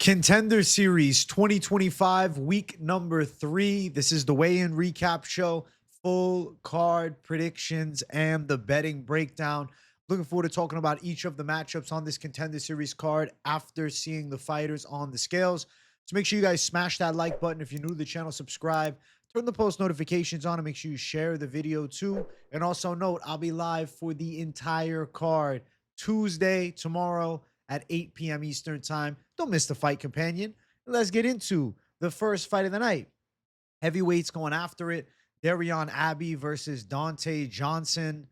Contender Series 2025, week number 3. This is the weigh-in recap show, full card predictions, and the betting breakdown. Looking forward to talking about each of the matchups on this Contender Series card after seeing the fighters on the scales. So make sure you guys smash that like button. If you're new to the channel, subscribe. Turn the post notifications on and make sure you share the video too. And also note, I'll be live for the entire card Tuesday, tomorrow, at 8 p.m. Eastern time. Don't miss the fight, companion. Let's get into the first fight of the night. Heavyweights going after it. Darion Abbey versus Donte Johnson.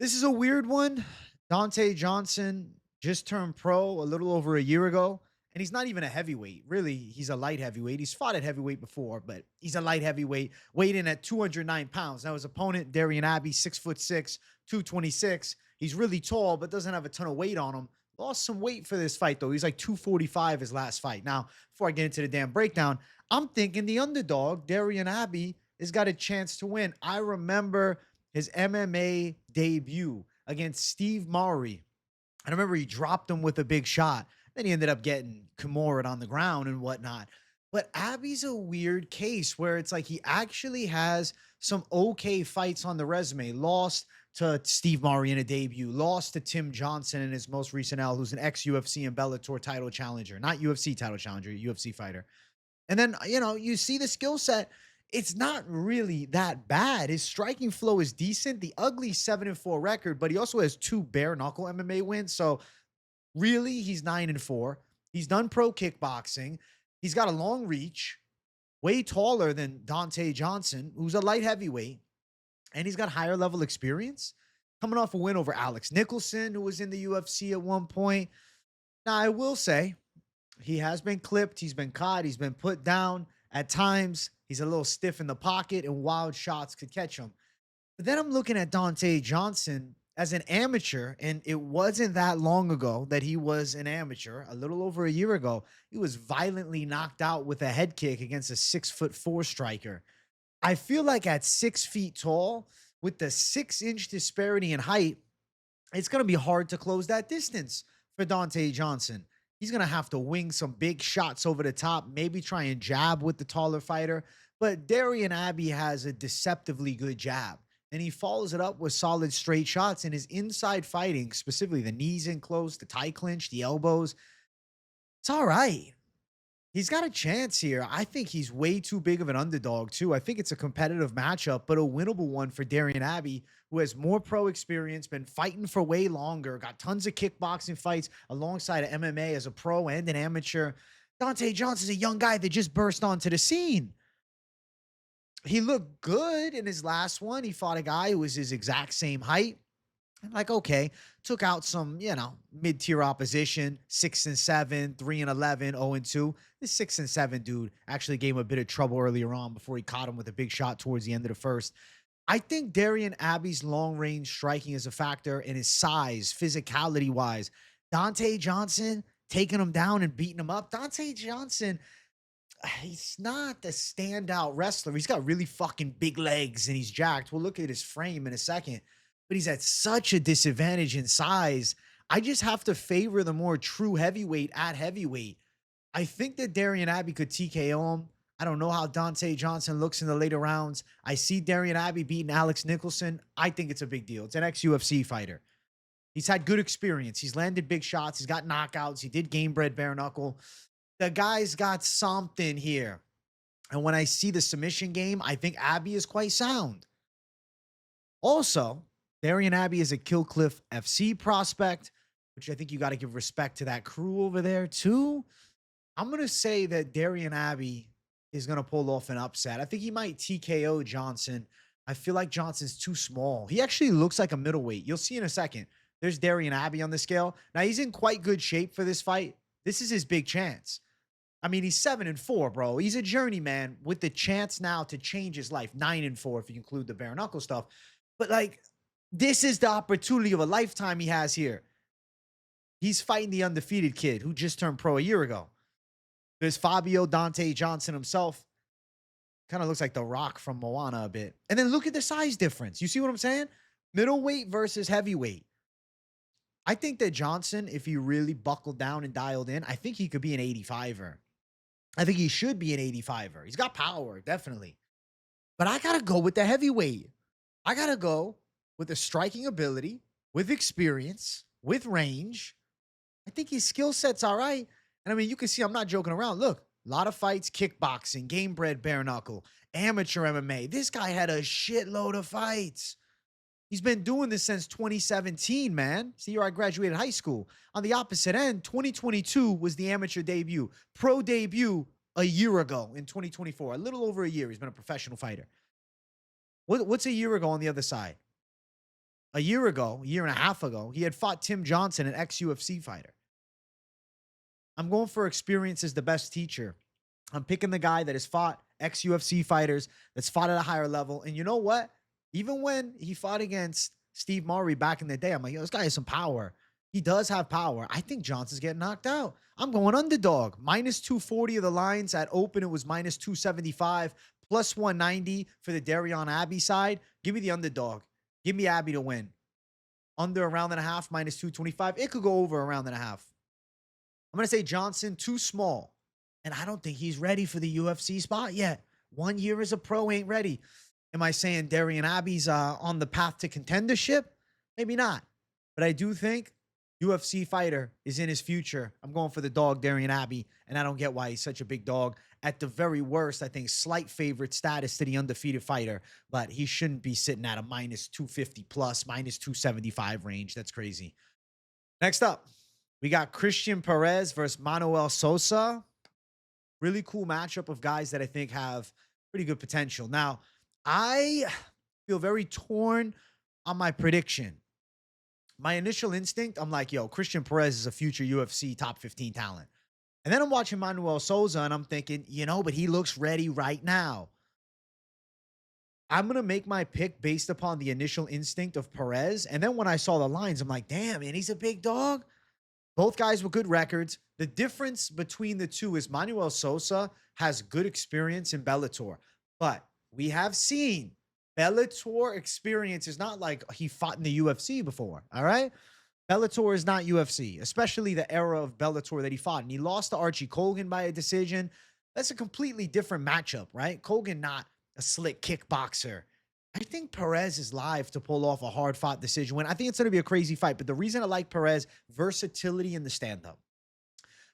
This is a weird one. Donte Johnson just turned pro a little over a year ago, and he's not even a heavyweight. Really, he's a light heavyweight. He's fought at heavyweight before, but he's a light heavyweight, weighed in at 209 pounds. Now, his opponent, Darion Abbey, 6'6", 226. He's really tall, but doesn't have a ton of weight on him. Lost some weight for this fight, though. He's like 245 his last fight. Now, before I get into the damn breakdown, I'm thinking the underdog, Darion Abbey, has got a chance to win. I remember his MMA debut against Steve Murray. I remember he dropped him with a big shot. Then he ended up getting Kimura'd on the ground and whatnot. But Abbey's a weird case where it's like he actually has some okay fights on the resume. Lost to Steve Murray in a debut, lost to Tim Johnson in his most recent L, who's an ex-UFC and Bellator title challenger. Not UFC title challenger, UFC fighter. And then, you know, you see the skill set. It's not really that bad. His striking flow is decent. The ugly 7-4 record, but he also has 2 bare knuckle MMA wins. So really, he's 9-4. He's done pro kickboxing. He's got a long reach, way taller than Donte Johnson, who's a light heavyweight. And he's got higher level experience, coming off a win over Alex Nicholson, who was in the UFC at one point. Now, I will say he has been clipped. He's been caught. He's been put down. At times, he's a little stiff in the pocket, and wild shots could catch him. But then I'm looking at Donte Johnson as an amateur, and it wasn't that long ago that he was an amateur. A little over a year ago, he was violently knocked out with a head kick against a 6'4" striker. I feel like at 6 feet tall, with the 6-inch disparity in height, it's going to be hard to close that distance for Donte Johnson. He's going to have to wing some big shots over the top, maybe try and jab with the taller fighter. But Darion Abbey has a deceptively good jab, and he follows it up with solid straight shots. And his inside fighting, specifically the knees in close, the tie clinch, the elbows, it's all right. He's got a chance here. I think he's way too big of an underdog, too. I think it's a competitive matchup, but a winnable one for Darion Abbey, who has more pro experience, been fighting for way longer, got tons of kickboxing fights alongside of MMA as a pro and an amateur. Donte Johnson's a young guy that just burst onto the scene. He looked good in his last one. He fought a guy who was his exact same height. Like, okay, took out some, you know, mid-tier opposition, 6-7, 3-11, 0-2. This 6-7 dude actually gave him a bit of trouble earlier on before he caught him with a big shot towards the end of the first. I think Darion Abbey's long-range striking is a factor in his size, physicality-wise. Donte Johnson taking him down and beating him up. Donte Johnson, he's not the standout wrestler. He's got really fucking big legs and he's jacked. We'll look at his frame in a second. But he's at such a disadvantage in size. I just have to favor the more true heavyweight at heavyweight. I think that Darion Abbey could TKO him. I don't know how Donte Johnson looks in the later rounds. I see Darion Abbey beating Alex Nicholson. I think it's a big deal. It's an ex-UFC fighter. He's had good experience. He's landed big shots. He's got knockouts. He did game bred bare knuckle. The guy's got something here. And when I see the submission game, I think Abbey is quite sound. Also, Darion Abbey is a Killcliff FC prospect, which I think you got to give respect to that crew over there too. I'm going to say that Darion Abbey is going to pull off an upset. I think he might TKO Johnson. I feel like Johnson's too small. He actually looks like a middleweight. You'll see in a second. There's Darion Abbey on the scale. Now, he's in quite good shape for this fight. This is his big chance. I mean, he's 7-4, bro. He's a journeyman with the chance now to change his life. 9-4 if you include the bare knuckle stuff. But like, this is the opportunity of a lifetime he has here. He's fighting the undefeated kid who just turned pro a year ago. There's Fabio Donte Johnson himself. Kind of looks like The Rock from Moana a bit. And then look at the size difference. You see what I'm saying? Middleweight versus heavyweight. I think that Johnson, if he really buckled down and dialed in, I think he could be an 85er. I think he should be an 85er. He's got power, definitely. But I got to go with the heavyweight. I got to go with the striking ability, with experience, with range. I think his skill set's all right. And I mean, you can see I'm not joking around. Look, a lot of fights, kickboxing, game bred bare knuckle, amateur MMA. This guy had a shitload of fights. He's been doing this since 2017, man. It's the year I graduated high school. On the opposite end, 2022 was the amateur debut. Pro debut a year ago in 2024. A little over a year. He's been a professional fighter. What's a year ago on the other side? A year ago, a year and a half ago, he had fought Tim Johnson, an ex-UFC fighter. I'm going for experience as the best teacher. I'm picking the guy that has fought ex-UFC fighters, that's fought at a higher level. And you know what? Even when he fought against Steve Murray back in the day, I'm like, yo, this guy has some power. He does have power. I think Johnson's getting knocked out. I'm going underdog. Minus 240 of the lines. At open, it was minus 275, plus 190 for the Darion Abbey side. Give me the underdog. Give me Abbey to win. Under a round and a half, minus 225. It could go over a round and a half. I'm going to say Johnson, too small. And I don't think he's ready for the UFC spot yet. 1 year as a pro ain't ready. Am I saying Darion Abbey's on the path to contendership? Maybe not. But I do think UFC fighter is in his future. I'm going for the dog, Darion Abbey, and I don't get why he's such a big dog. At the very worst, I think slight favorite status to the undefeated fighter, but he shouldn't be sitting at a minus 250 plus, minus 275 range. That's crazy. Next up, we got Cristian Pérez versus Manoel Sousa. Really cool matchup of guys that I think have pretty good potential. Now, I feel very torn on my prediction. My initial instinct, I'm like, yo, Cristian Pérez is a future UFC top 15 talent. And then I'm watching Manoel Sousa and I'm thinking, you know, but he looks ready right now. I'm going to make my pick based upon the initial instinct of Pérez. And then when I saw the lines, I'm like, damn, man, he's a big dog. Both guys with good records. The difference between the two is Manoel Sousa has good experience in Bellator. But we have seen Bellator experience is not like he fought in the UFC before, all right? Bellator is not UFC, especially the era of Bellator that he fought. And he lost to Archie Colgan by a decision. That's a completely different matchup, right? Colgan not a slick kickboxer. I think Pérez is live to pull off a hard-fought decision win. I think it's going to be a crazy fight. But the reason I like Pérez, versatility in the stand-up.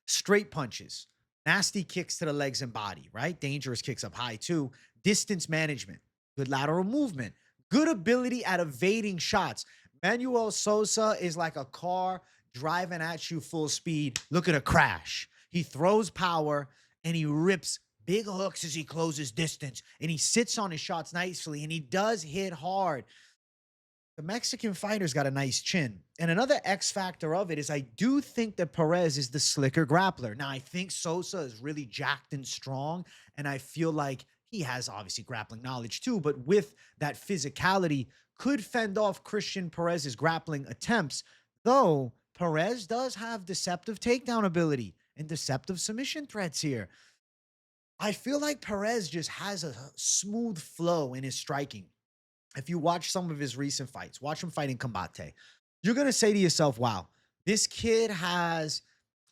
Straight punches. Nasty kicks to the legs and body, right? Dangerous kicks up high, too. Distance management. Good lateral movement. Good ability at evading shots. Manoel Sousa is like a car driving at you full speed. Look at a crash. He throws power, and he rips big hooks as he closes distance, and he sits on his shots nicely, and he does hit hard. The Mexican fighter's got a nice chin. And another X factor of it is I do think that Pérez is the slicker grappler. Now, I think Sousa is really jacked and strong, and I feel like he has obviously grappling knowledge too, but with that physicality, could fend off Cristian Pérez's grappling attempts, though Pérez does have deceptive takedown ability and deceptive submission threats here. I feel like Pérez just has a smooth flow in his striking. If you watch some of his recent fights, watch him fight in Combate, you're going to say to yourself, wow, this kid has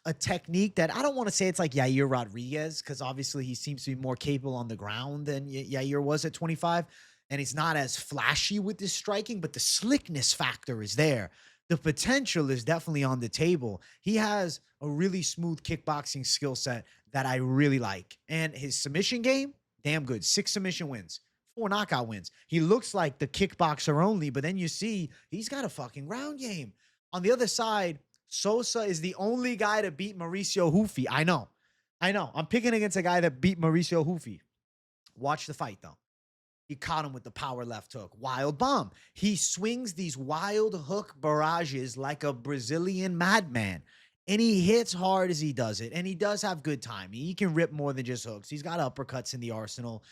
a technique that I don't want to say it's like Yair Rodriguez, because obviously he seems to be more capable on the ground than Yair was at 25. And he's not as flashy with his striking, but the slickness factor is there. The potential is definitely on the table. He has a really smooth kickboxing skill set that I really like. And his submission game, damn good. 6 submission wins, 4 knockout wins. He looks like the kickboxer only, but then you see he's got a fucking ground game. On the other side, Sousa is the only guy to beat Mauricio Hufi. I know. I'm picking against a guy that beat Mauricio Hufi. Watch the fight, though. He caught him with the power left hook. Wild bomb. He swings these wild hook barrages like a Brazilian madman. And he hits hard as he does it. And he does have good timing. He can rip more than just hooks. He's got uppercuts in the arsenal.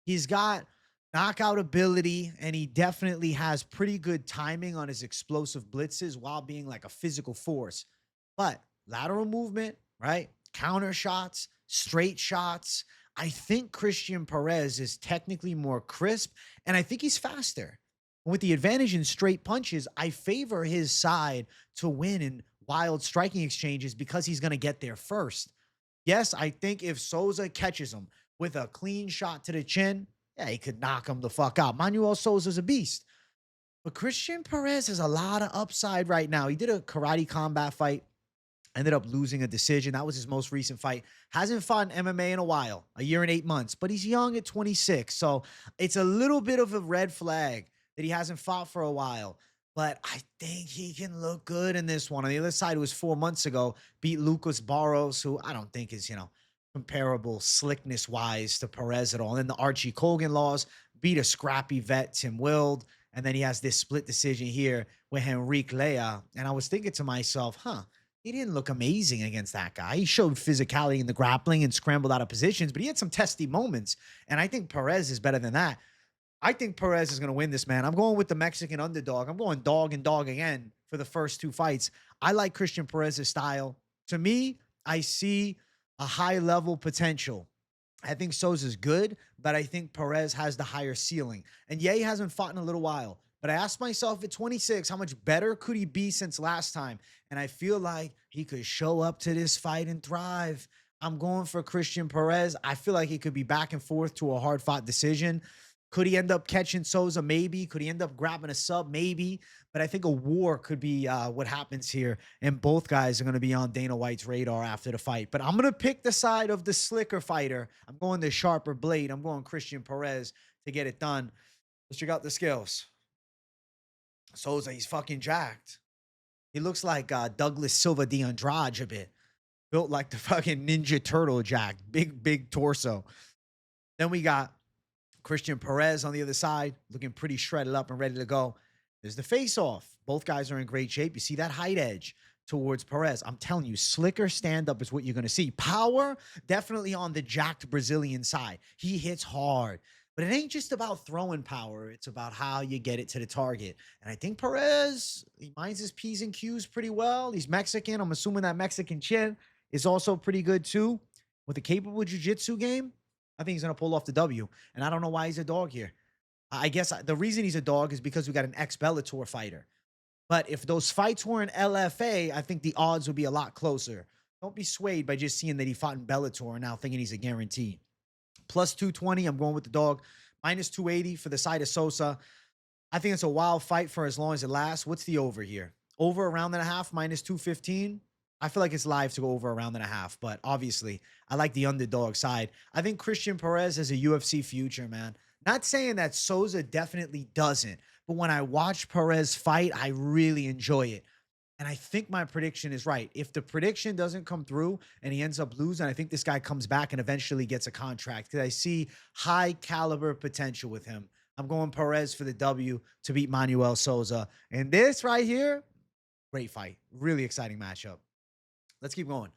He's got knockout ability. And he definitely has pretty good timing on his explosive blitzes while being like a physical force. But lateral movement, right? Counter shots, straight shots. I think Cristian Pérez is technically more crisp, and I think he's faster. With the advantage in straight punches, I favor his side to win in wild striking exchanges because he's going to get there first. Yes, I think if Sousa catches him with a clean shot to the chin, yeah, he could knock him the fuck out. Manuel Sousa's a beast. But Cristian Pérez has a lot of upside right now. He did a karate combat fight, ended up losing a decision. That was his most recent fight. Hasn't fought in MMA in a while, a year and 8 months, but he's young at 26. So it's a little bit of a red flag that he hasn't fought for a while. But I think he can look good in this one. On the other side, it was 4 months ago, beat Lucas Barros, who I don't think is, comparable slickness wise to Perez at all. And then the Archie Colgan laws beat a scrappy vet, Tim Wild. And then he has this split decision here with Henrique Lea. And I was thinking to myself, he didn't look amazing against that guy. He showed physicality in the grappling and scrambled out of positions, but he had some testy moments. And I think Perez is better than that. I think Perez is going to win this, man. I'm going with the Mexican underdog. I'm going dog and dog again for the first two fights. I like Cristian Perez's style. To me, I see a high level potential. I think Sousa's good, but I think Pérez has the higher ceiling. And Ye hasn't fought in a little while. But I asked myself at 26, how much better could he be since last time? And I feel like he could show up to this fight and thrive. I'm going for Cristian Pérez. I feel like he could be back and forth to a hard-fought decision. Could he end up catching Sousa? Maybe. Could he end up grabbing a sub? Maybe. But I think a war could be what happens here. And both guys are going to be on Dana White's radar after the fight. But I'm going to pick the side of the slicker fighter. I'm going the sharper blade. I'm going Cristian Pérez to get it done. Let's check out the skills. Sousa, he's fucking jacked. He looks like Douglas Silva de Andrade a bit. Built like the fucking Ninja Turtle jacked. Big torso. Then we got Cristian Pérez on the other side, looking pretty shredded up and ready to go. There's the face-off. Both guys are in great shape. You see that height edge towards Pérez. I'm telling you, slicker stand-up is what you're going to see. Power, definitely on the jacked Brazilian side. He hits hard. But it ain't just about throwing power. It's about how you get it to the target. And I think Pérez, he minds his P's and Q's pretty well. He's Mexican. I'm assuming that Mexican chin is also pretty good too. With a capable jiu-jitsu game, I think he's going to pull off the W. And I don't know why he's a dog here. I guess the reason he's a dog is because we got an ex-Bellator fighter. But if those fights were in LFA, I think the odds would be a lot closer. Don't be swayed by just seeing that he fought in Bellator and now thinking he's a guarantee. Plus 220, I'm going with the dog. Minus 280 for the side of Sousa. I think it's a wild fight for as long as it lasts. What's the over here? Over a round and a half, minus 215. I feel like it's live to go over a round and a half, but obviously I like the underdog side. I think Cristian Pérez has a UFC future, man. Not saying that Sousa definitely doesn't, but when I watch Pérez fight, I really enjoy it. And I think my prediction is right. If the prediction doesn't come through and he ends up losing, I think this guy comes back and eventually gets a contract because I see high caliber potential with him. I'm going Pérez for the W to beat Manuel Sousa. And this right here, great fight. Really exciting matchup. Let's keep going.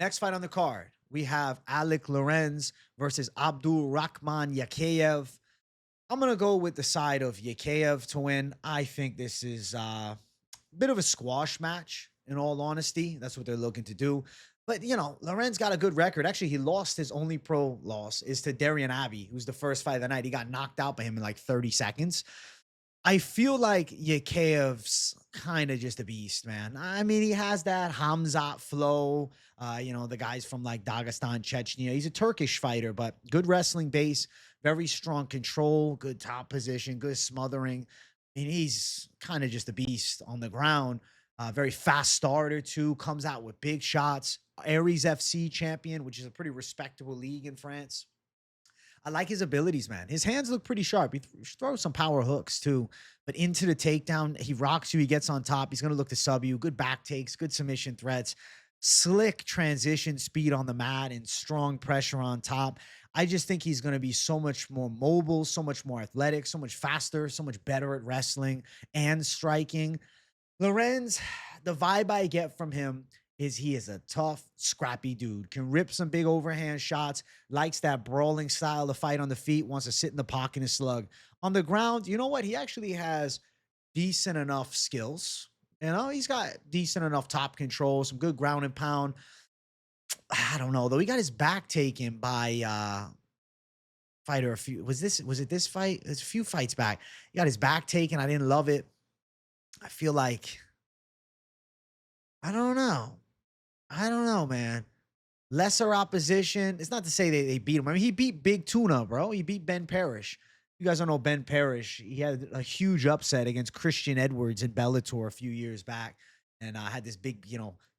Next fight on the card, we have Alik Lorenz versus Abdul Rahman Yakhyaev. I'm going to go with the side of Yakhyaev to win. I think this is a bit of a squash match, in all honesty. That's what they're looking to do. But, Lorenz got a good record. Actually, he lost his only pro loss is to Darion Abbey, who's the first fight of the night. He got knocked out by him in like 30 seconds. I feel like Yakhyaev's kind of just a beast, man. I mean, he has that Hamzat flow. The guys from like Dagestan, Chechnya. He's a Turkish fighter, but good wrestling base, very strong control, good top position, good smothering. I mean, he's kind of just a beast on the ground. Very fast starter too, comes out with big shots. Aries FC champion, which is a pretty respectable league in France. I like his abilities, man. His hands look pretty sharp. He throws some power hooks too, but into the takedown, he rocks you. He gets on top. He's going to look to sub you. Good back takes, good submission threats, slick transition speed on the mat, and strong pressure on top. I just think he's going to be so much more mobile, so much more athletic, so much faster, so much better at wrestling and striking. Lorenz, the vibe I get from him is he is a tough, scrappy dude, can rip some big overhand shots, likes that brawling style to fight on the feet, wants to sit in the pocket and slug. On the ground, you know what? He actually has decent enough skills. He's got decent enough top control, some good ground and pound. I don't know, though. He got his back taken by, if fighter a few. Was it this fight? It's a few fights back. He got his back taken. I didn't love it. I feel like I don't know. I don't know, man. Lesser opposition. It's not to say they beat him. I mean, he beat Big Tuna, bro. He beat Ben Parrish. You guys don't know Ben Parrish. He had a huge upset against Christian Edwards in Bellator a few years back, and had this big,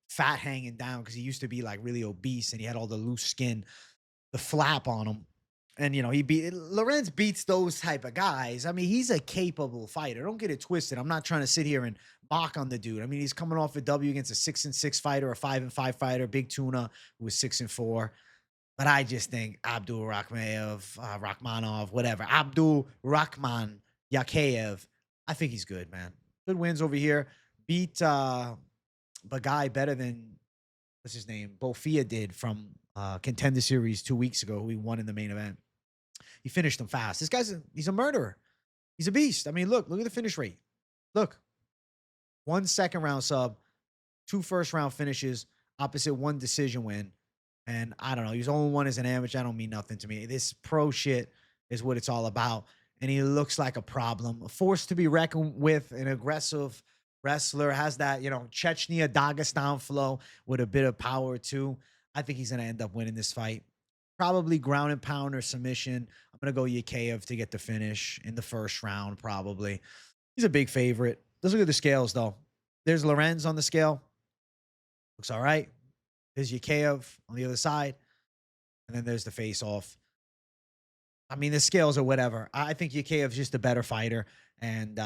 fat hanging down because he used to be like really obese and he had all the loose skin, the flap on him. And he beat Lorenz beats those type of guys. I mean, he's a capable fighter. Don't get it twisted. I'm not trying to sit here and mock on the dude. I mean, he's coming off a W against a 6-6 fighter, a 5-5 fighter, Big Tuna, who was 6-4. But I just think Abdul Rakhmanov, whatever. Abdul Rahman Yakhyaev. I think he's good, man. Good wins over here. Beat Bagai better than, what's his name? Bofia did from Contender Series 2 weeks ago, who he won in the main event. He finished him fast. This guy's he's a murderer. He's a beast. I mean, look at the finish rate. Look, 1 second round sub, 2 first round finishes, opposite 1 decision win. And I don't know. He's only one as an amateur. I don't mean nothing to me. This pro shit is what it's all about. And he looks like a problem. A force to be reckoned with, an aggressive wrestler, has that, Chechnya, Dagestan flow with a bit of power too. I think he's going to end up winning this fight. Probably ground and pound or submission. I'm going to go Yakhyaev to get the finish in the first round, probably. He's a big favorite. Let's look at the scales, though. There's Lorenz on the scale. Looks all right. There's Yakhyaev on the other side. And then there's the face-off. I mean, the scales are whatever. I think Yakhyaev's just a better fighter. And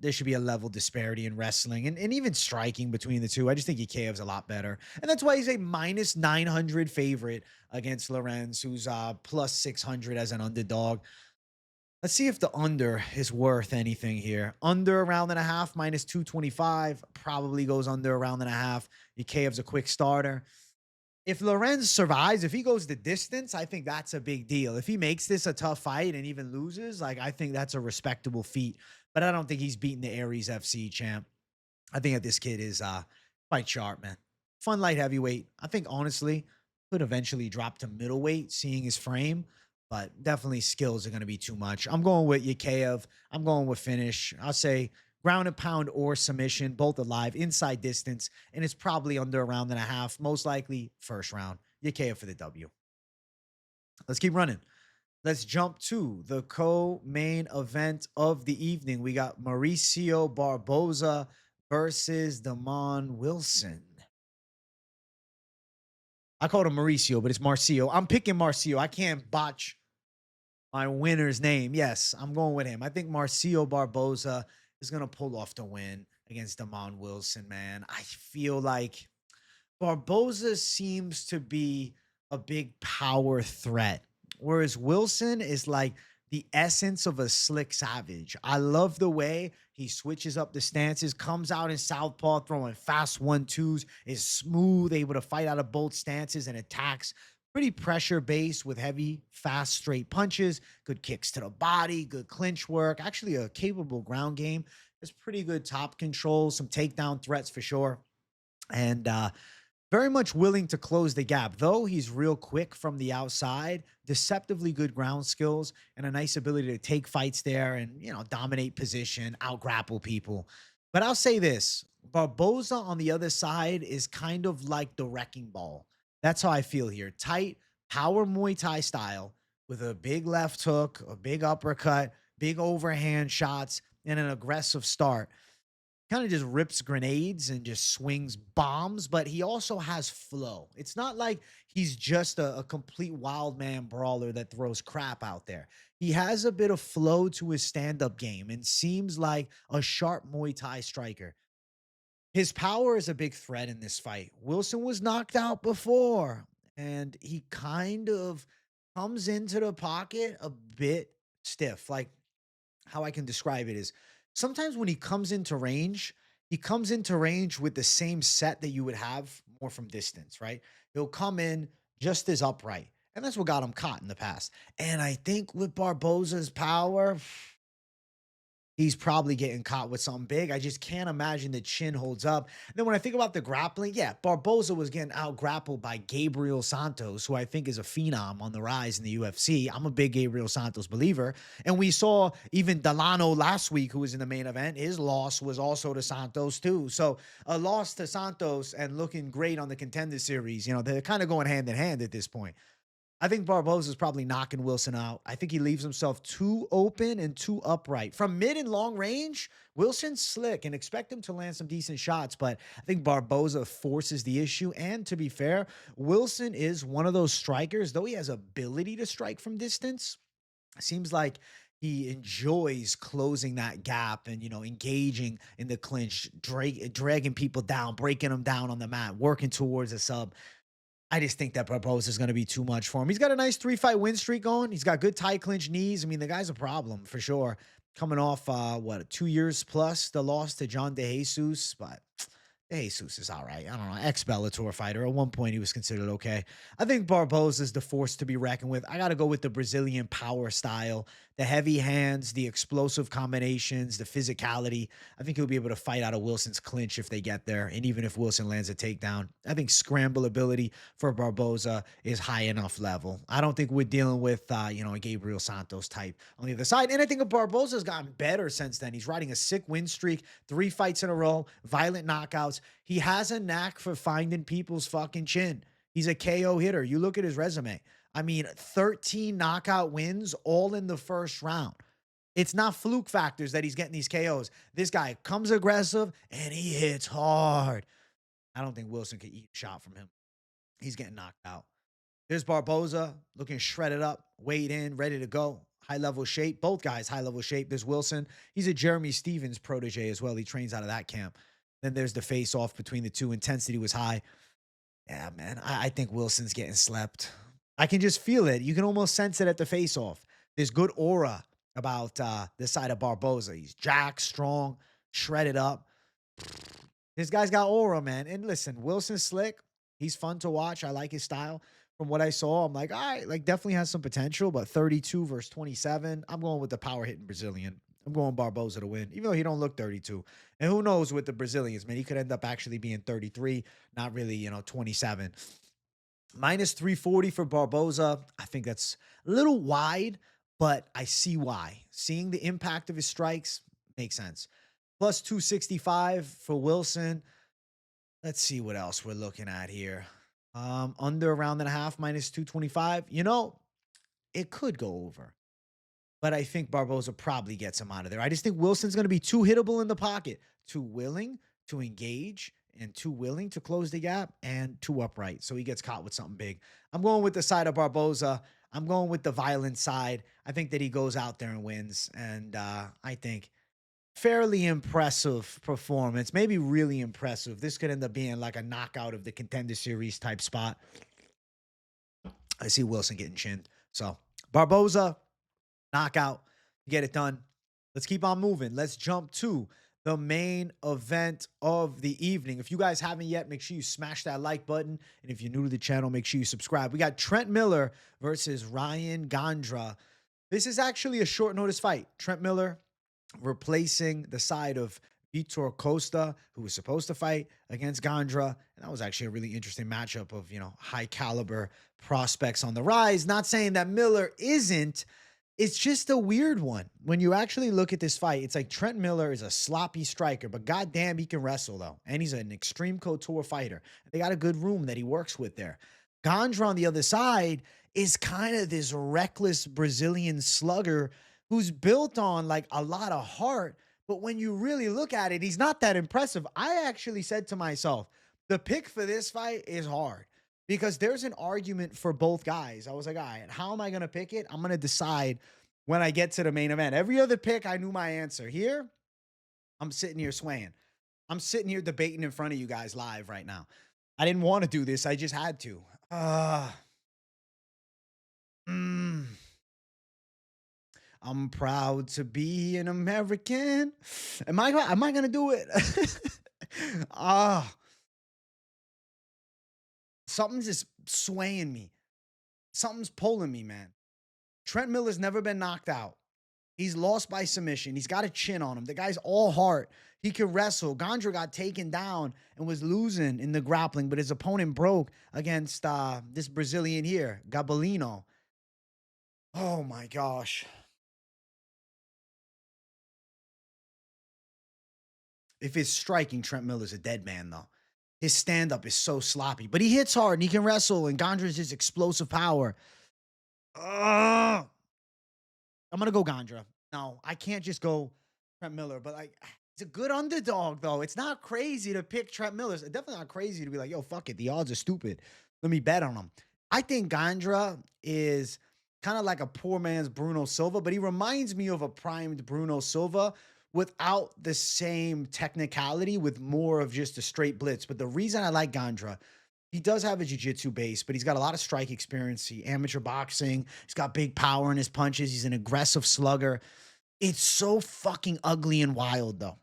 there should be a level disparity in wrestling and even striking between the two. I just think Yakhyaev's a lot better. And that's why he's a minus 900 favorite against Lorenz, who's plus 600 as an underdog. Let's see if the under is worth anything here. Under a round and a half, minus 225. Probably goes under a round and a half. Yakhyaev's a quick starter. If Lorenz survives, if he goes the distance, I think that's a big deal. If he makes this a tough fight and even loses, I think that's a respectable feat. But I don't think he's beating the Aries FC champ. I think that this kid is quite sharp, man. Fun light heavyweight. I think, honestly, could eventually drop to middleweight, seeing his frame. But definitely skills are going to be too much. I'm going with Yakhyaev. I'm going with finish. I'll say ground and pound or submission, both alive, inside distance, and it's probably under a round and a half, most likely first round. Yakhyaev for the W. Let's keep running. Let's jump to the co-main event of the evening. We got Márcio Barbosa versus Damon Wilson. I called him Márcio, but it's Márcio. I'm picking Márcio. I can't botch my winner's name. Yes, I'm going with him. I think Márcio Barbosa is going to pull off the win against Damon Wilson, man. I feel like Barbosa seems to be a big power threat, whereas Wilson is like the essence of a slick savage. I love the way he switches up the stances, comes out in southpaw, throwing fast 1-2s, is smooth, able to fight out of both stances and attacks. Pretty pressure-based with heavy, fast, straight punches, good kicks to the body, good clinch work. Actually, a capable ground game. There's pretty good top control, some takedown threats for sure. And very much willing to close the gap. Though he's real quick from the outside, deceptively good ground skills, and a nice ability to take fights there and, dominate position, out-grapple people. But I'll say this, Barbosa on the other side is kind of like the wrecking ball. That's how I feel here. Tight, power Muay Thai style with a big left hook, a big uppercut, big overhand shots, and an aggressive start. Kind of just rips grenades and just swings bombs, but he also has flow. It's not like he's just a complete wild man brawler that throws crap out there. He has a bit of flow to his stand-up game and seems like a sharp Muay Thai striker. His power is a big threat in this fight. Wilson was knocked out before, and he kind of comes into the pocket a bit stiff. Like, how I can describe it is sometimes when he comes into range with the same set that you would have more from distance, right? He'll come in just as upright. And that's what got him caught in the past. And I think with Barbosa's power, he's probably getting caught with something big. I just can't imagine the chin holds up. And then when I think about the grappling, yeah, Barbosa was getting out grappled by Gabriel Santos, who I think is a phenom on the rise in the UFC. I'm a big Gabriel Santos believer. And we saw even Delano last week, who was in the main event. His loss was also to Santos, too. So a loss to Santos and looking great on the Contender Series, they're kind of going hand in hand at this point. I think Barbosa is probably knocking Wilson out. I think he leaves himself too open and too upright. From mid and long range, Wilson's slick and expect him to land some decent shots, but I think Barbosa forces the issue. And to be fair, Wilson is one of those strikers, though he has ability to strike from distance. It seems like he enjoys closing that gap and, engaging in the clinch, dragging people down, breaking them down on the mat, working towards a sub. I just think that Barbosa is going to be too much for him. He's got a nice 3-fight win streak going. He's got good tight clinch knees. I mean, the guy's a problem for sure. Coming off, 2 years plus the loss to John De Jesus, but De Jesus is all right. I don't know, ex-Bellator fighter. At one point, he was considered okay. I think Barbosa is the force to be reckoned with. I got to go with the Brazilian power style, the heavy hands, the explosive combinations, the physicality. I think he'll be able to fight out of Wilson's clinch if they get there. And even if Wilson lands a takedown, I think scramble ability for Barbosa is high enough level. I don't think we're dealing with, a Gabriel Santos type on the other side. And I think Barbosa's gotten better since then. He's riding a sick win streak, 3 fights in a row, violent knockouts. He has a knack for finding people's fucking chin. He's a KO hitter. You look at his resume. I mean, 13 knockout wins all in the first round. It's not fluke factors that he's getting these KOs. This guy comes aggressive and he hits hard. I don't think Wilson could eat a shot from him. He's getting knocked out. There's Barbosa looking shredded up, weighed in, ready to go. High-level shape. Both guys high-level shape. There's Wilson. He's a Jeremy Stevens protege as well. He trains out of that camp. Then there's the face-off between the two. Intensity was high. Yeah, man, I think Wilson's getting slept. I can just feel it. You can almost sense it at the face-off. There's good aura about this side of Barbosa. He's jacked, strong, shredded up. This guy's got aura, man. And listen, Wilson's slick. He's fun to watch. I like his style. From what I saw, I'm like, all right, definitely has some potential, but 32 versus 27. I'm going with the power-hitting Brazilian. I'm going Barbosa to win, even though he don't look 32. And who knows with the Brazilians, man. He could end up actually being 33, not really, 27. Minus 340 for Barbosa. I think that's a little wide, but I see why. Seeing the impact of his strikes makes sense. Plus 265 for Wilson. Let's see what else we're looking at here. Under a round and a half, minus 225. It could go over. But I think Barbosa probably gets him out of there. I just think Wilson's going to be too hittable in the pocket, too willing to engage, and too willing to close the gap, and too upright. So he gets caught with something big. I'm going with the side of Barbosa. I'm going with the violent side. I think that he goes out there and wins. And I think fairly impressive performance, maybe really impressive. This could end up being like a knockout of the Contender Series type spot. I see Wilson getting chinned. So Barbosa, knockout, get it done. Let's keep on moving. Let's jump to the main event of the evening. If you guys haven't yet, make sure you smash that like button. And if you're new to the channel, make sure you subscribe. We got Trent Miller versus Ryan Gandra. This is actually a short notice fight. Trent Miller replacing the side of Vitor Costa, who was supposed to fight against Gandra. And that was actually a really interesting matchup of, high caliber prospects on the rise. Not saying that Miller isn't. It's just a weird one. When you actually look at this fight, it's like Trent Miller is a sloppy striker, but goddamn, he can wrestle, though. And he's an extreme couture fighter. They got a good room that he works with there. Gandra on the other side is kind of this reckless Brazilian slugger who's built on a lot of heart. But when you really look at it, he's not that impressive. I actually said to myself, the pick for this fight is hard. Because there's an argument for both guys. I was like, all right, how am I going to pick it? I'm going to decide when I get to the main event. Every other pick, I knew my answer. Here, I'm sitting here swaying. I'm sitting here debating in front of you guys live right now. I didn't want to do this. I just had to. I'm proud to be an American. Am I going to do it? Something's just swaying me. Something's pulling me, man. Trent Miller's never been knocked out. He's lost by submission. He's got a chin on him. The guy's all heart. He can wrestle. Gandra got taken down and was losing in the grappling, but his opponent broke against this Brazilian here, Gabalino. Oh, my gosh. If it's striking, Trent Miller's a dead man, though. His stand-up is so sloppy. But he hits hard, and he can wrestle, and Gandra's his explosive power. I'm going to go Gandra. No, I can't just go Trent Miller, but like, it's a good underdog, though. It's not crazy to pick Trent Miller. It's definitely not crazy to be like, yo, fuck it. The odds are stupid. Let me bet on him. I think Gandra is kind of like a poor man's Bruno Silva, but he reminds me of a primed Bruno Silva without the same technicality, with more of just a straight blitz. But the reason I like Gandra, he does have a jiu-jitsu base, but he's got a lot of strike experience. Amateur boxing. He's got big power in his punches. He's an aggressive slugger. It's so fucking ugly and wild, though.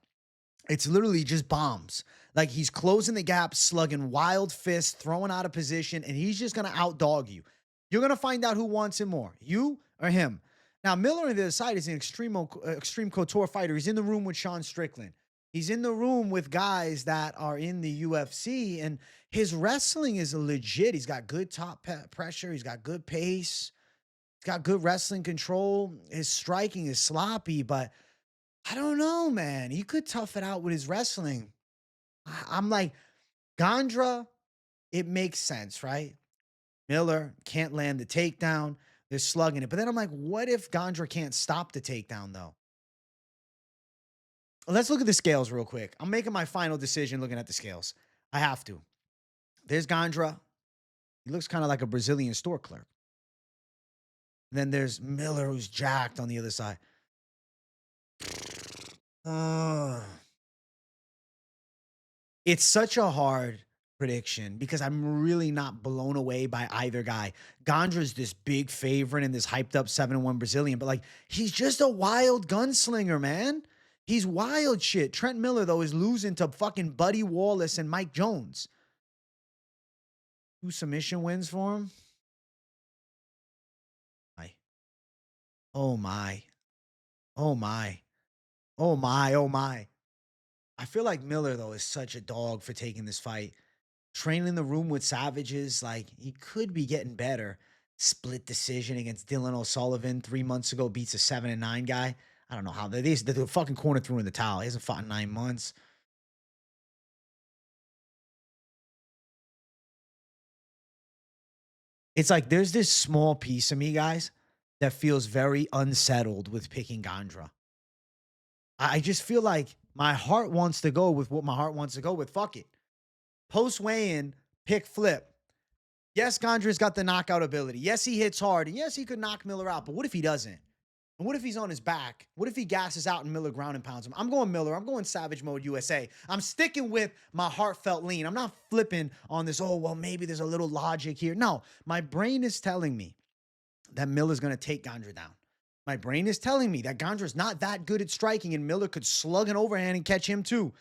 It's literally just bombs. Like, he's closing the gap, slugging wild fists, throwing out of position, and he's just going to outdog you. You're going to find out who wants him more, you or him. Now, Miller on the other side is an extreme couture fighter. He's in the room with Sean Strickland. He's in the room with guys that are in the UFC, and his wrestling is legit. He's got good top pressure. He's got good pace. He's got good wrestling control. His striking is sloppy, but I don't know, man. He could tough it out with his wrestling. I'm like, Gandra, it makes sense, right? Miller can't land the takedown. They're slugging it. But then I'm like, what if Gandra can't stop the takedown, though? Let's look at the scales real quick. I'm making my final decision looking at the scales. I have to. There's Gandra. He looks kind of like a Brazilian store clerk. And then there's Miller, who's jacked on the other side. It's such a hard prediction because I'm really not blown away by either guy. Gandra's this big favorite and this hyped up 7-1 Brazilian, but like, he's just a wild gunslinger, man. He's wild shit. Trent Miller, though, is losing to fucking Buddy Wallace and Mike Jones. 2 submission wins for him. Oh my. Oh my. Oh my. Oh my. I feel like Miller, though, is such a dog for taking this fight. Training in the room with savages, like, he could be getting better. Split decision against Dylan O'Sullivan 3 months ago, beats a 7-9 guy. I don't know how. The fucking corner threw in the towel. He hasn't fought in 9 months. It's like there's this small piece of me, guys, that feels very unsettled with picking Gandra. I just feel like my heart wants to go with what my heart wants to go with. Fuck it. Post weigh-in, pick flip. Yes, Gandra's got the knockout ability. Yes, he hits hard. And yes, he could knock Miller out. But what if he doesn't? And what if he's on his back? What if he gasses out and Miller ground and pounds him? I'm going Miller. I'm going Savage Mode USA. I'm sticking with my heartfelt lean. I'm not flipping on this, oh, well, maybe there's a little logic here. No, my brain is telling me that Miller's going to take Gandra down. My brain is telling me that Gandra's not that good at striking and Miller could slug an overhand and catch him too.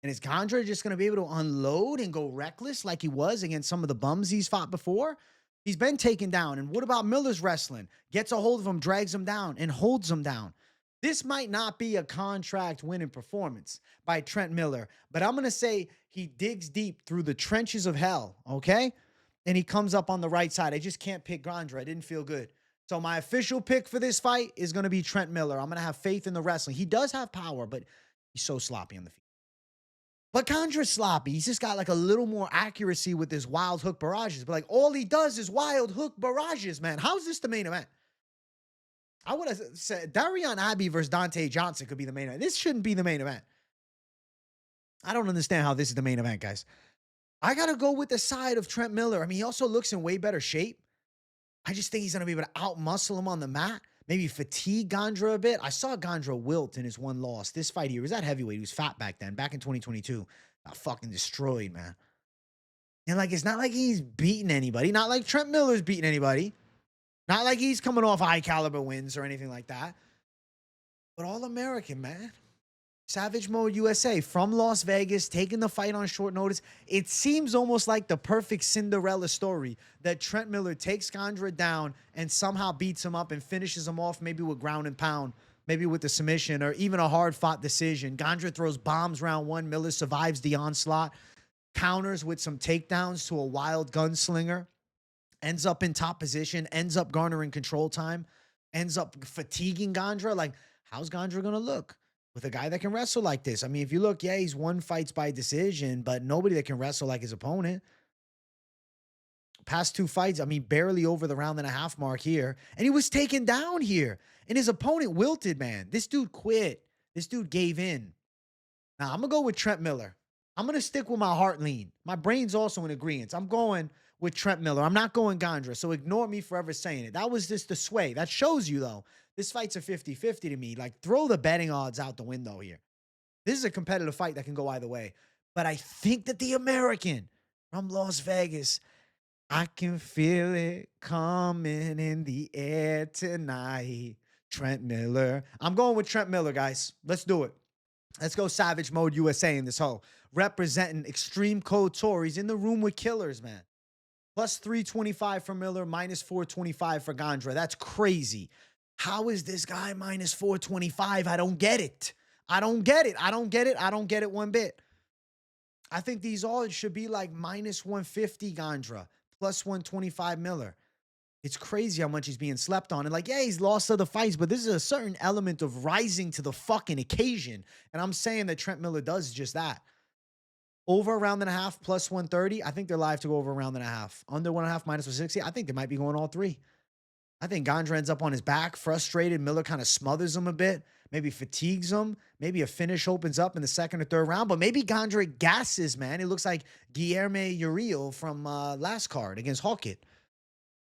And is Gandra just going to be able to unload and go reckless like he was against some of the bums he's fought before? He's been taken down. And what about Miller's wrestling? Gets a hold of him, drags him down, and holds him down. This might not be a contract-winning performance by Trent Miller, but I'm going to say he digs deep through the trenches of hell, okay? And he comes up on the right side. I just can't pick Gandra. I didn't feel good. So my official pick for this fight is going to be Trent Miller. I'm going to have faith in the wrestling. He does have power, but he's so sloppy on the feet. But Gandra's sloppy. He's just got like a little more accuracy with his wild hook barrages. But like all he does is wild hook barrages, man. How's this the main event? I would have said Darion Abbey versus Donte Johnson could be the main event. This shouldn't be the main event. I don't understand how this is the main event, guys. I got to go with the side of Trent Miller. I mean, he also looks in way better shape. I just think he's going to be able to out-muscle him on the mat. Maybe fatigue Gandra a bit. I saw Gandra wilt in his one loss. This fight, he was at heavyweight. He was fat back then, back in 2022. Got fucking destroyed, man. And like, it's not like he's beating anybody. Not like Trent Miller's beating anybody. Not like he's coming off high caliber wins or anything like that. But all American, man. Savage Mode USA from Las Vegas, taking the fight on short notice. It seems almost like the perfect Cinderella story that Trent Miller takes Gandra down and somehow beats him up and finishes him off maybe with ground and pound, maybe with the submission or even a hard-fought decision. Gandra throws bombs round one. Miller survives the onslaught, counters with some takedowns to a wild gunslinger, ends up in top position, ends up garnering control time, ends up fatiguing Gandra. Like, how's Gandra going to look with a guy that can wrestle like this? I mean, if you look, yeah, he's won fights by decision, but nobody that can wrestle like his opponent. Past 2 fights, I mean, barely over the round and a half mark here. And he was taken down here. And his opponent wilted, man. This dude quit. This dude gave in. Now, I'm going to go with Trent Miller. I'm going to stick with my heart lean. My brain's also in agreement. I'm going with Trent Miller. I'm not going Gandra, so ignore me for ever saying it. That was just the sway. That shows you, though, this fight's a 50-50 to me. Like, throw the betting odds out the window here. This is a competitive fight that can go either way. But I think that the American from Las Vegas, I can feel it coming in the air tonight. Trent Miller. I'm going with Trent Miller, guys. Let's do it. Let's go Savage Mode USA in this hole. Representing Extreme Code Tories in the room with killers, man. Plus 325 for Miller, minus 425 for Gandra. That's crazy. How is this guy minus 425? I don't get it. I don't get it. I don't get it. I don't get it one bit. I think these odds should be like minus 150 Gandra, plus 125 Miller. It's crazy how much he's being slept on. And like, yeah, he's lost other fights, but this is a certain element of rising to the fucking occasion. And I'm saying that Trent Miller does just that. Over a round and a half, plus 130. I think they're live to go over a round and a half. Under 1.5, minus 160. I think they might be going all 3. I think Gandra ends up on his back, frustrated. Miller kind of smothers him a bit, maybe fatigues him. Maybe a finish opens up in the 2nd or 3rd round, but maybe Gandra gasses, man. It looks like Guilherme Uriel from last card against Hawkett.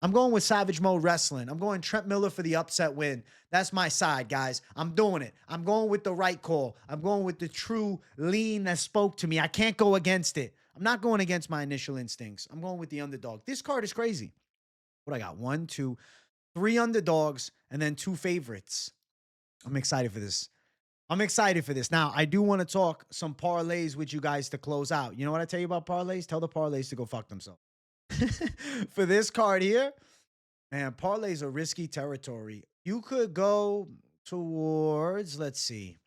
I'm going with Savage Mode Wrestling. I'm going Trent Miller for the upset win. That's my side, guys. I'm doing it. I'm going with the right call. I'm going with the true lean that spoke to me. I can't go against it. I'm not going against my initial instincts. I'm going with the underdog. This card is crazy. What I got? 1, 2, 3 underdogs and then 2 favorites. I'm excited for this. I'm excited for this. Now, I do want to talk some parlays with you guys to close out. You know what I tell you about parlays? Tell the parlays to go fuck themselves. For this card here, man, parlays are risky territory. You could go towards, let's see.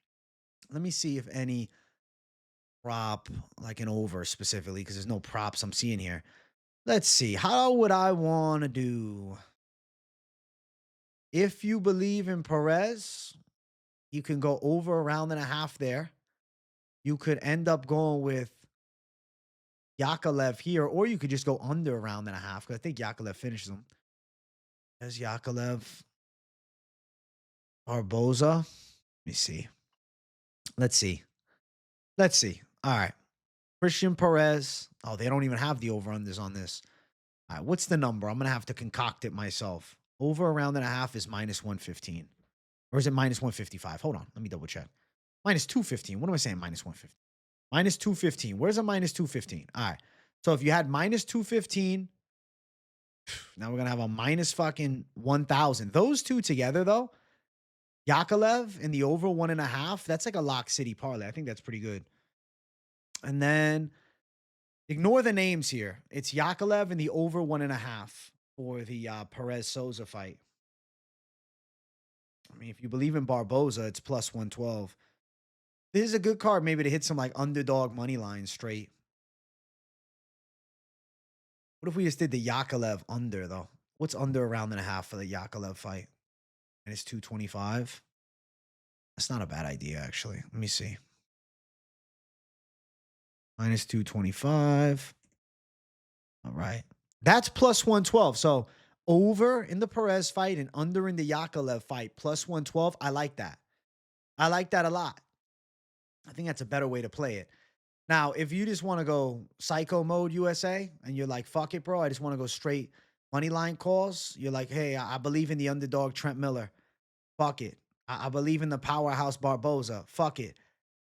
Let me see if any prop, like an over specifically, because there's no props I'm seeing here. Let's see. How would I want to do? If you believe in Pérez, you can go over a round and a half there. You could end up going with Yakhyaev here, or you could just go under a round and a half, because I think Yakhyaev finishes him. There's Yakhyaev. Barbosa. Let me see. Let's see. Let's see. All right. Cristian Pérez. Oh, they don't even have the over-unders on this. All right. What's the number? I'm going to have to concoct it myself. Over a round and a half is minus 115. Or is it minus 155? Hold on. Let me double check. Minus 215. What am I saying? Minus 150. Minus 215. Where's a minus 215? All right. So if you had minus 215, now we're going to have a minus fucking 1,000. Those two together, though, Yakhyaev in the over 1.5, that's like a lock city parlay. I think that's pretty good. And then ignore the names here. It's Yakhyaev in the over 1.5 for the Pérez Sousa fight. I mean, if you believe in Barbosa, it's plus 112. This is a good card maybe to hit some like underdog money lines straight. What if we just did the Yakhyaev under, though? What's under a round and a half for the Yakhyaev fight? And it's 225. That's not a bad idea, actually. Let me see. Minus 225. All right. That's plus 112. So over in the Pérez fight and under in the Yakhyaev fight, plus 112. I like that. I like that a lot. I think that's a better way to play it. Now, if you just want to go psycho mode USA and you're like, fuck it, bro, I just want to go straight money line calls. You're like, hey, I believe in the underdog Trent Miller. Fuck it. I believe in the powerhouse Barbosa. Fuck it.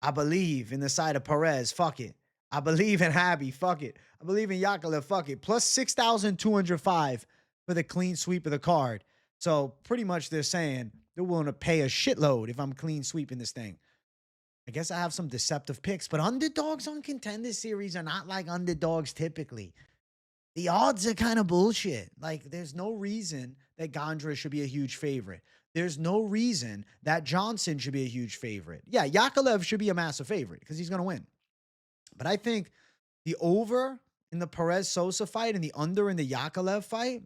I believe in the side of Pérez. Fuck it. I believe in Abbey. Fuck it. I believe in Yakhyaev. Fuck it. Plus 6,205 for the clean sweep of the card. So pretty much they're saying they're willing to pay a shitload if I'm clean sweeping this thing. I guess I have some deceptive picks, but underdogs on Contender Series are not like underdogs typically. The odds are kind of bullshit. Like, there's no reason that Gandra should be a huge favorite. there's no reason that Johnson should be a huge favorite. Yeah, Yakhyaev should be a massive favorite because he's going to win. But I think the over in the Pérez Sousa fight and the under in the Yakhyaev fight,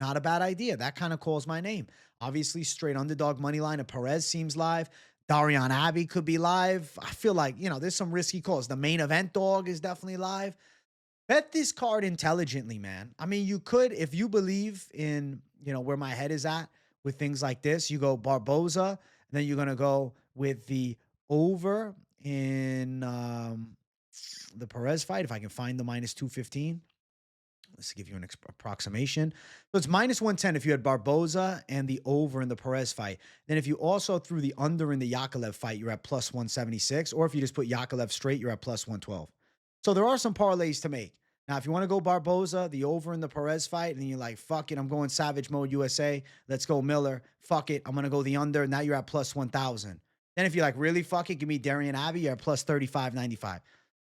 not a bad idea. That kind of calls my name. Obviously, straight underdog money line of Pérez seems live. Darion Abbey could be live. I feel like, there's some risky calls. The main event dog is definitely live. Bet this card intelligently, man. I mean, you could, if you believe in, where my head is at with things like this, you go Barbosa, and then you're going to go with the over in the Pérez fight, if I can find the minus 215. Let's give you an approximation. So it's minus 110 if you had Barbosa and the over in the Pérez fight. Then if you also threw the under in the Yakhyaev fight, you're at plus 176. Or if you just put Yakhyaev straight, you're at plus 112. So there are some parlays to make. Now, if you want to go Barbosa, the over in the Pérez fight, and you're like, fuck it, I'm going Savage Mode USA. Let's go Miller. Fuck it, I'm going to go the under. Now you're at plus 1,000. Then if you're like, really, fuck it, give me Darion Abbey, you're at plus 35.95.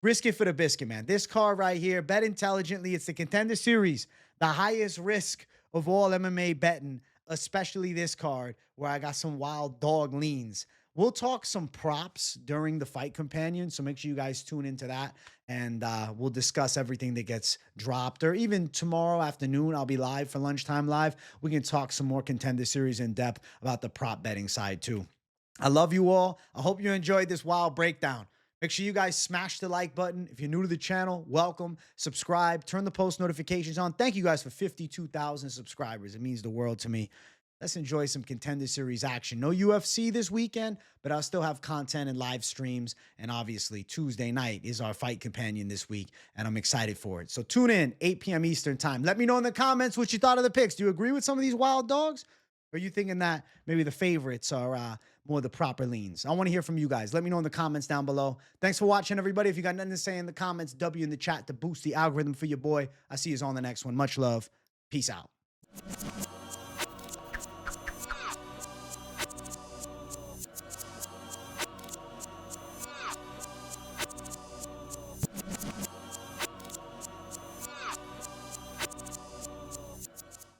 Risk it for the biscuit, man. This card right here, bet intelligently. It's the Contender Series, the highest risk of all MMA betting, especially this card where I got some wild dog leans. We'll talk some props during the fight companion, so make sure you guys tune into that, and we'll discuss everything that gets dropped. Or even tomorrow afternoon, I'll be live for Lunchtime Live. We can talk some more Contender Series in depth about the prop betting side too. I love you all. I hope you enjoyed this wild breakdown. Make sure you guys smash the like button. If you're new to the channel, welcome. Subscribe. Turn the post notifications on. Thank you guys for 52,000 subscribers. It means the world to me. Let's enjoy some Contender Series action. No UFC this weekend, but I'll still have content and live streams. And obviously, Tuesday night is our fight companion this week, and I'm excited for it. So tune in, 8 p.m. Eastern time. Let me know in the comments what you thought of the picks. Do you agree with some of these wild dogs? Or are you thinking that maybe the favorites are more the proper leans? I want to hear from you guys. Let me know in the comments down below. Thanks for watching, everybody. If you got nothing to say in the comments, W in the chat to boost the algorithm for your boy. I see you on the next one. Much love. Peace out.